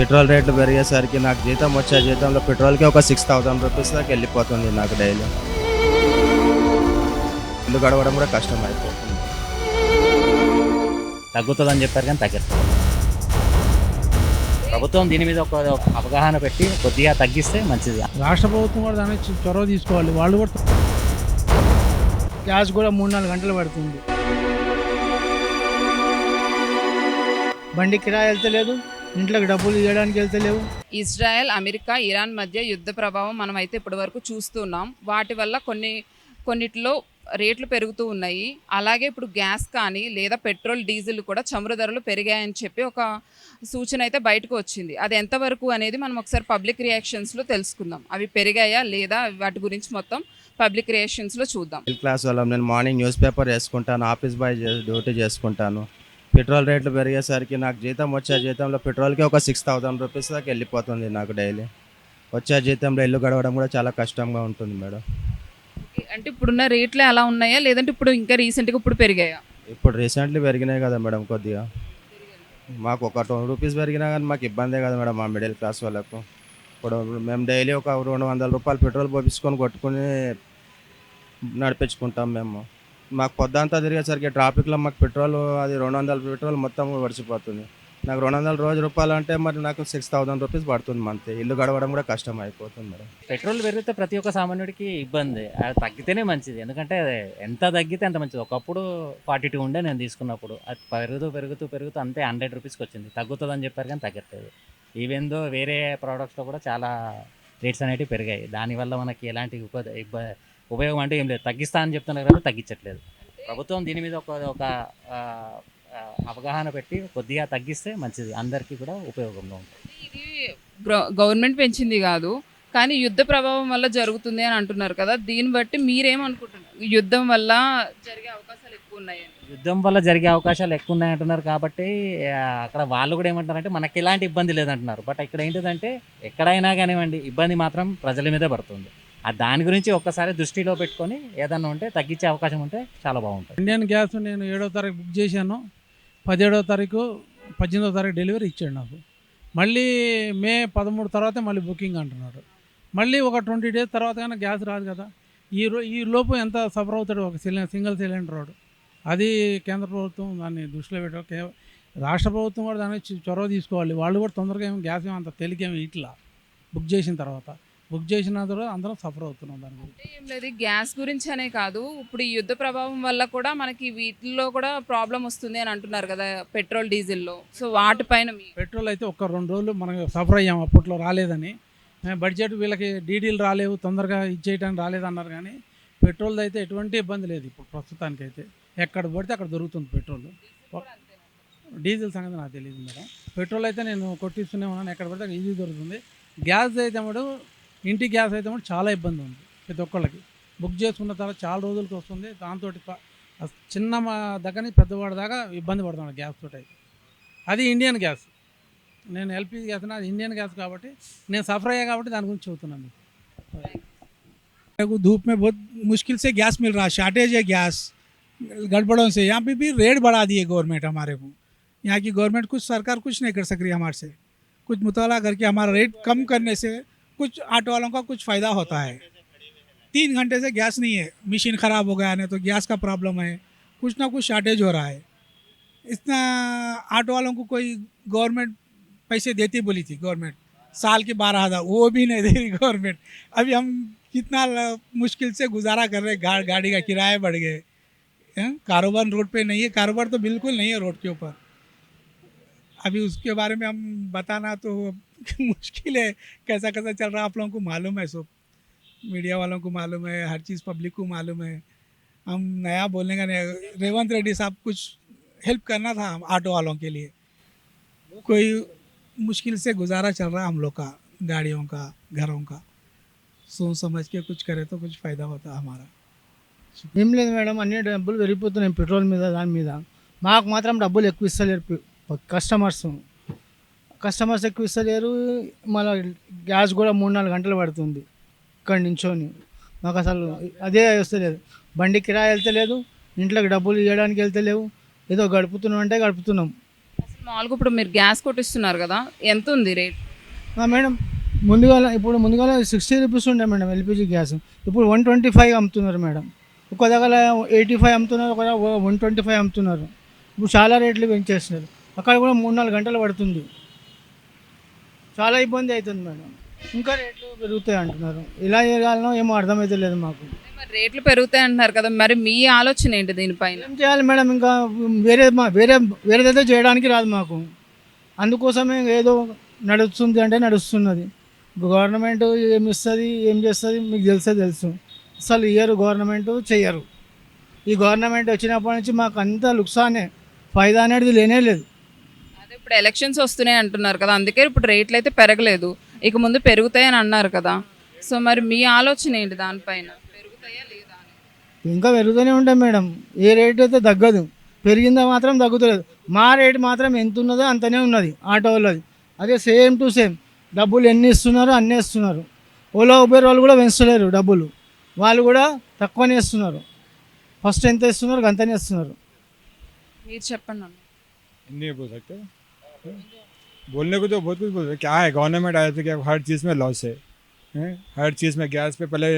Petrol రేట్లు పెరిగేసరికి నాకు జీతం వచ్చే జీతంలో పెట్రోల్కి ఒక 6,000 రూపీస్ దాకా వెళ్ళిపోతుంది నాకు డైలీ. ఇల్లు గడవడం కూడా కష్టం అయిపోతుంది. తగ్గుతుందని చెప్పారు కానీ తగ్గట్లేదు. ప్రభుత్వం దీని మీద ఒక అవగాహన పెట్టి కొద్దిగా తగ్గిస్తే మంచిది. రాష్ట్ర ప్రభుత్వం కూడా దాని చొరవ తీసుకోవాలి. వాళ్ళు కూడా గ్యాస్ కూడా 3-4 గంటలు పడుతుంది. బండి కిరాయి వెళ్తలేదు, ఇంట్లోకి డబ్బులు ఇవ్వడానికి వెళ్తలేవు. ఇజ్రాయెల్, అమెరికా, ఇరాన్ మధ్య యుద్ధ ప్రభావం మనం అయితే ఇప్పటి వరకు చూస్తున్నాం. వాటి వల్ల కొన్నిటిలో రేట్లు పెరుగుతూ ఉన్నాయి. అలాగే ఇప్పుడు గ్యాస్ కానీ లేదా పెట్రోల్, డీజిల్ కూడా చమురు ధరలు పెరిగాయని చెప్పి ఒక సూచన అయితే బయటకు వచ్చింది. అది ఎంతవరకు అనేది మనం ఒకసారి పబ్లిక్ రియాక్షన్స్లో తెలుసుకుందాం. అవి పెరిగాయా లేదా వాటి గురించి మొత్తం పబ్లిక్ రియాక్షన్స్లో చూద్దాం. మిడిల్ క్లాస్ వాళ్ళం. నేను మార్నింగ్ న్యూస్ పేపర్ వేసుకుంటాను, ఆఫీస్ బాయ్ డ్యూటీ చేసుకుంటాను. పెట్రోల్ రేట్లు పెరిగేసరికి నాకు జీతం వచ్చే జీతంలో పెట్రోల్కి ఒక 6,000 రూపీస్ దాకా వెళ్ళిపోతుంది నాకు డైలీ. వచ్చే జీతంలో ఇల్లు గడవడం కూడా చాలా కష్టంగా ఉంటుంది మేడం. అంటే ఇప్పుడున్న రేట్లు అలా ఉన్నాయా లేదంటే ఇప్పుడు ఇంకా రీసెంట్గా ఇప్పుడు పెరిగాయా? ఇప్పుడు రీసెంట్లీ పెరిగినాయి కదా మేడం. కొద్దిగా మాకు ఒక 2 రూపీస్ పెరిగినా కానీ మాకు ఇబ్బందే కదా మేడం మా మిడిల్ క్లాస్ వాళ్ళకు. ఇప్పుడు మేము డైలీ ఒక 200 రూపాయలు పెట్రోల్ పోపించుకొని కొట్టుకుని నడిపించుకుంటాం మేము. మాకు పొద్దంతా తిరిగేసరికి ట్రాఫిక్లో మాకు పెట్రోల్ అది 200 పెట్రోల్ మొత్తం వడిచిపోతుంది. నాకు 200 రూపాయలు అంటే మరి నాకు 6,000 రూపీస్ పడుతుంది మంత్. ఇల్లు గడవడం కూడా కష్టం అయిపోతుంది మేడం. పెట్రోల్ పెరిగితే ప్రతి ఒక్క సామాన్యుడికి ఇబ్బంది. అది తగ్గితేనే మంచిది. ఎందుకంటే ఎంత తగ్గితే అంత మంచిది. ఒకప్పుడు 42 ఉండే నేను తీసుకున్నప్పుడు. అది పెరుగుతూ అంతే 100 రూపీస్కి వచ్చింది. తగ్గుతుందని చెప్పారు కానీ తగ్గట్లేదు. ఈవెందో వేరే ప్రోడక్ట్స్లో కూడా చాలా రేట్స్ అనేవి పెరిగాయి. దానివల్ల మనకి ఎలాంటి ఉపయోగం అంటే ఏం లేదు. తగ్గిస్తా అని చెప్తున్నారు కానీ తగ్గించట్లేదు. ప్రభుత్వం దీని మీద ఒక అవగాహన పెట్టి కొద్దిగా తగ్గిస్తే మంచిది. అందరికీ కూడా ఉపయోగంగా ఉంటుంది. ఇది గవర్నమెంట్ పెంచింది కాదు, కానీ యుద్ధ ప్రభావం వల్ల జరుగుతుంది అని అంటున్నారు కదా. దీన్ని బట్టి మీరేమనుకుంటున్నారు? యుద్ధం వల్ల జరిగే అవకాశాలు ఎక్కువ ఉన్నాయని. యుద్ధం వల్ల జరిగే అవకాశాలు ఎక్కువ ఉన్నాయంటున్నారు కాబట్టి అక్కడ వాళ్ళు కూడా ఏమంటారంటే మనకి ఎలాంటి ఇబ్బంది లేదంటున్నారు. బట్ ఇక్కడ ఏంటిదంటే ఎక్కడైనా కానివ్వండి ఇబ్బంది మాత్రం ప్రజల మీదే పడుతుంది. దాని గురించి ఒక్కసారి దృష్టిలో పెట్టుకొని ఏదన్నా ఉంటే తగ్గించే అవకాశం ఉంటే చాలా బాగుంటుంది. ఇండియన్ గ్యాస్ నేను 7వ తారీఖు బుక్ చేశాను. 17వ తారీఖు 18వ తారీఖు డెలివరీ ఇచ్చాడు నాకు. మళ్ళీ మే 13 తర్వాతే మళ్ళీ బుకింగ్ అంటున్నారు. మళ్ళీ ఒక 20 డేస్ తర్వాత కానీ గ్యాస్ రాదు కదా. ఈ లోపు ఎంత సఫర్ అవుతాడు ఒక సింగిల్ సిలిండర్ వాడు. అది కేంద్ర ప్రభుత్వం దాన్ని దృష్టిలో పెట్ట, రాష్ట్ర ప్రభుత్వం కూడా దాన్ని చొరవ తీసుకోవాలి. వాళ్ళు కూడా తొందరగా గ్యాస్ అంత తేలికేమి ఇట్లా బుక్ చేసిన తర్వాత తర్వాత అందరం సఫర్ అవుతున్నాం. దాని గురించి ఏం లేదు, గ్యాస్ గురించి అనే కాదు, ఇప్పుడు ఈ యుద్ధ ప్రభావం వల్ల కూడా మనకి వీటిల్లో కూడా ప్రాబ్లం వస్తుంది అని అంటున్నారు కదా, పెట్రోల్, డీజిల్లో. సో వాటిపైన పెట్రోల్ అయితే ఒక 2 రోజులు మనం సఫర్ అయ్యాం. అప్పట్లో రాలేదని బడ్జెట్ వీళ్ళకి డీడీలు రాలేవు, తొందరగా ఇచ్చేయడానికి రాలేదన్నారు. కానీ పెట్రోల్ అయితే ఎటువంటి ఇబ్బంది లేదు ఇప్పుడు ప్రస్తుతానికైతే. ఎక్కడ పడితే అక్కడ దొరుకుతుంది పెట్రోల్. డీజిల్ సంగతి నాకు తెలియదు మేడం. పెట్రోల్ అయితే నేను కొట్టిస్తూనే ఉన్నాను, ఎక్కడ పడితే అక్కడ ఈజీ దొరుకుతుంది. గ్యాస్ అయితే మేడం, ఇంటి గ్యాస్ అయితే కూడా చాలా ఇబ్బంది ఉంది ప్రతి ఒక్కళ్ళకి. బుక్ చేసుకున్న తర్వాత చాలా రోజులకి వస్తుంది. దాంతో చిన్న దగ్గర నుంచి పెద్దవాడి దాకా ఇబ్బంది పడుతున్నాడు గ్యాస్ తోటి. అయితే అది ఇండియన్ గ్యాస్, నేను ఎల్పిజి గ్యాస్ అది ఇండియన్ గ్యాస్ కాబట్టి నేను సఫర్ అయ్యా కాబట్టి దాని గురించి చెబుతున్నాను. धूप में बहुत मुश्किल से गैस मिल रहा है, शॉर्टेज है गैस गड़बड़ों से। यहाँ पे भी रेट बढ़ा दिए गवर्नमेंट हमारे को। यहाँ की गवर्नमेंट कुछ सरकार कुछ नहीं कर सक रही हमारे से। कुछ मुताला करके हमारा रेट कम करने से कुछ ऑटो वालों का कुछ फ़ायदा होता है। 3 घंटे से गैस नहीं है, मशीन ख़राब हो गया नहीं तो गैस का प्रॉब्लम है, कुछ ना कुछ शॉर्टेज हो रहा है। इतना ऑटो वालों को कोई गवर्नमेंट पैसे देती बोली थी गवर्नमेंट, साल के 12,000, वो भी नहीं दे रही गवर्नमेंट। अभी हम कितना मुश्किल से गुजारा कर रहे हैं। गाड़ी का किराए बढ़ गए, कारोबार रोड पे नहीं है, कारोबार तो बिल्कुल नहीं है रोड के ऊपर। अभी उसके बारे में हम बताना तो मुश्किल है, कैसा कैसा चल रहा है आप लोगों को मालूम है, सब मीडिया वालों को मालूम है, हर चीज़ पब्लिक को मालूम है। हम नया बोलने का नहीं। रेवंत रेड्डी साहब कुछ हेल्प करना था ऑटो वालों के लिए। कोई मुश्किल से गुजारा चल रहा है हम लोग का, गाड़ियों का, घरों का। सोच समझ के कुछ करे तो कुछ फ़ायदा होता हमारा। ఏం లేదు మేడం, అన్ని డబ్బులు పెరిగిపోతున్నాయి పెట్రోల్ మీద, దాని మీద. మాకు మాత్రం డబ్బులు ఎక్కువ ఇస్తలేరు కస్టమర్స్ ఎక్కువ ఇస్తలేరు. మళ్ళీ గ్యాస్ కూడా 3-4 గంటలు పడుతుంది ఇక్కడ నించొని. మాకు అసలు అదే వస్తలేదు. బండి కిరాయి వెళ్తలేదు, ఇంట్లోకి డబ్బులు ఇవ్వడానికి వెళ్తలేవు. ఏదో గడుపుతున్నాం అంటే గడుపుతున్నాం. మామూలుగా ఇప్పుడు మీరు గ్యాస్ కొట్టిస్తున్నారు కదా, ఎంత ఉంది రేట్? మేడం ముందుగా 60 రూపీస్ ఉండే మేడం ఎల్పిజి గ్యాస్, ఇప్పుడు 125 అమ్ముతున్నారు మేడం. ఒక దగ్గర 85 అమ్ముతున్నారు, ఒక దగ్గర 125 అమ్ముతున్నారు. ఇప్పుడు చాలా రేట్లు పెంచేస్తున్నారు. అక్కడ కూడా 3-4 గంటలు పడుతుంది. చాలా ఇబ్బంది అవుతుంది మేడం. ఇంకా రేట్లు పెరుగుతాయి అంటున్నారు. ఇలా చేయాలనో ఏమో అర్థమైతే లేదు మాకు. మరి రేట్లు పెరుగుతాయి అంటున్నారు కదా, మరి మీ ఆలోచన ఏంటి దీనిపైన? ఏం చేయాలి మేడం? ఇంకా వేరేదైతే చేయడానికి రాదు మాకు. అందుకోసమే ఏదో నడుస్తుంది అంటే నడుస్తున్నది. గవర్నమెంట్ ఏమి ఇస్తుంది, ఏం చేస్తుంది మీకు తెలుసు. అసలు ఇయ్యరు, గవర్నమెంట్ చెయ్యరు. ఈ గవర్నమెంట్ వచ్చినప్పటి నుంచి మాకు అంతా లుక్సానే, ఫైదా అనేది లేనే లేదు. అదే ఇప్పుడు ఎలక్షన్స్ వస్తున్నాయి అంటున్నారు కదా, అందుకే ఇప్పుడు రేట్లు అయితే పెరగలేదు, ఇక ముందు పెరుగుతాయి అని అన్నారు కదా. సో మరి మీ ఆలోచన ఏంటి దానిపైన? పెరుగుతాయా లేదా అని? ఇంకా పెరుగుతూనే ఉంటాయి మేడం. ఏ రేట్ అయితే తగ్గదు, పెరిగిందా మాత్రం తగ్గుతలేదు. మా రేట్ మాత్రం ఎంత ఉన్నదో అంతనే ఉన్నది ఆటో వాళ్ళది. అదే సేమ్ టు సేమ్. డబ్బులు ఎన్ని ఇస్తున్నారో అన్నీ ఇస్తున్నారు. ఓలా ఉబేర్ వాళ్ళు కూడా పెంచలేరు డబ్బులు, వాళ్ళు కూడా తక్కువనే ఇస్తున్నారు. ఫస్ట్ ఎంత ఇస్తున్నారు అంతనే ఇస్తున్నారు. మీరు చెప్పండి అన్న. नहीं बोल सकते, बोलने को तो बहुत कुछ बोल सकते. क्या है, गवर्नमेंट आया था क्या? हर चीज़ में लॉस है, हर चीज़ में. गैस पे पहले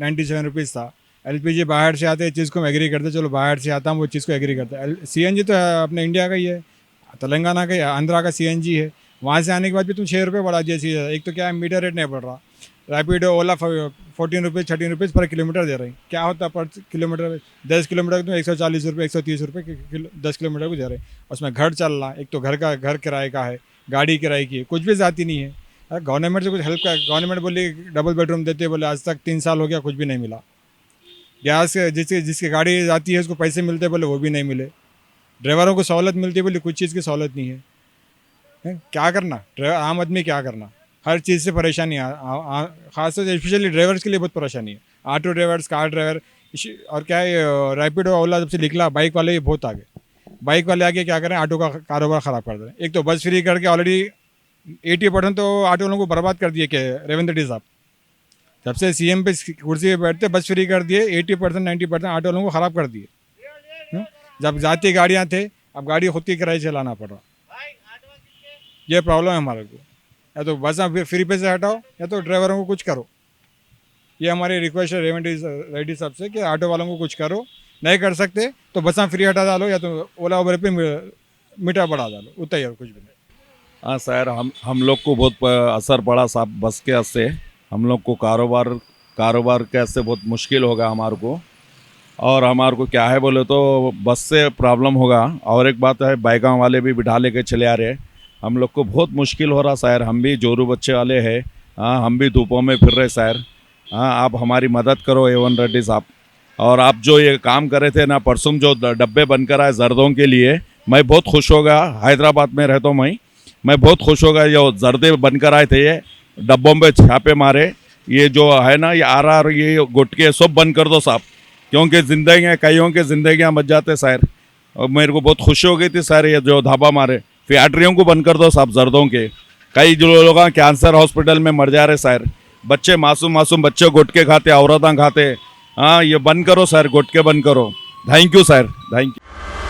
97 रुपीज़ था. एलपीजी बाहर से आते चीज़ को हम एग्री करते, चलो बाहर से आता हम वो चीज़ को एग्री करते. सीएनजी तो अपने इंडिया का ही है, तेलंगाना का ही, आंध्रा का सीएनजी है. वहाँ से आने के बाद भी तुम 6 रुपये बढ़ा दिए. एक तो क्या है, मीटर रेट नहीं बढ़ रहा. रैपिडो ओला 14 रुपीज़ 13 रुपीज़ पर किलोमीटर दे रही. क्या होता है पर किलोमीटर? 10 किलोमीटर तो 140 रुपये 130 रुपये 10 किलोमीटर को दे रहे. उसमें घर चल रहा, एक तो घर किराए का है, गाड़ी किराए की, कुछ भी जाती नहीं है. गवर्नमेंट से कुछ हेल्प का, गवर्नमेंट बोली डबल बेडरूम देते, बोले आज तक 3 साल हो गया, कुछ भी नहीं मिला. गैस जिसकी गाड़ी जाती है उसको पैसे मिलते, बोले वो भी नहीं मिले. ड्राइवरों को सहूलत मिलती है, बोले कुछ चीज़ की सहूलत नहीं है. क्या करना, आम आदमी क्या करना? हर चीज़ से परेशानी है. खासतौर से स्पेशली ड्राइवर्स के लिए बहुत परेशानी है. Auto drivers, car driver. और क्या है, रैपिडो ओला जब से निकला, बाइक वाले भी बहुत आगे. बाइक वाले आगे क्या करें, ऑटो का कारोबार ख़राब कर दें. एक तो बस फ्री करके ऑलरेडी 80% तो ऑटो वालों को बर्बाद कर दिए कि रेवंत रेड्डी साहब जब से सीएम पे कुर्सी पे बैठते बस फ्री कर दिए. 80% 90% ऑटो वालों को ख़राब कर दिए. जब जाती गाड़ियाँ थे, अब गाड़ी खुद की किराए चलाना पड़ रहा. ये प्रॉब्लम है हमारे को. या तो बस फ्री पे से हटाओ, या तो ड्राइवरों को कुछ करो. ये हमारी रिक्वेस्ट है रेवंत रेड्डी साहब से कि ऑटो वालों को कुछ करो. नहीं कर सकते तो बस फ्री हटा डालो, या तो ओला उबर पे मीटर बढ़ा डालो, उतना ही और कुछ भी नहीं. हाँ सर, हम लोग को बहुत असर पड़ा साहब बस के से. हम लोग को कारोबार कैसे बहुत मुश्किल होगा हमारे को. और हमारे को क्या है बोले तो बस से प्रॉब्लम होगा. और एक बात है, बाइकों वाले भी बिठा लेके चले आ रहे. हम लोग को बहुत मुश्किल हो रहा सर. हम भी जोरू बच्चे वाले हैं. हाँ, हम भी धूपों में फिर रहे सर. हाँ, आप हमारी मदद करो रेवंत रेड्डी साहब. और आप जो ये काम करे थे ना परसों, जो डब्बे बनकर आए जर्दों के लिए, मैं बहुत खुश होगा. हैदराबाद में रहता हूँ मैं बहुत खुश होगा. जो जर्दे बनकर आए थे, ये डब्बों पे छापे मारे, ये जो है ना ये आर ये गुटके सब बंद कर दो साहब, क्योंकि जिंदगी कईयों के जिंदगियाँ बच जाते सर. और मेरे को बहुत खुशी हो गई थी सर, ये जो धाबा मारे फैक्ट्रियों को बंद कर दो साहब जर्दों के. कई जो लोग कैंसर हॉस्पिटल में मर जा रहे सर. बच्चे मासूम बच्चे गुटके खाते, औरतें खाते. हाँ, ये बंद करो सर, गुटके बंद करो. Thank you sir, thank you.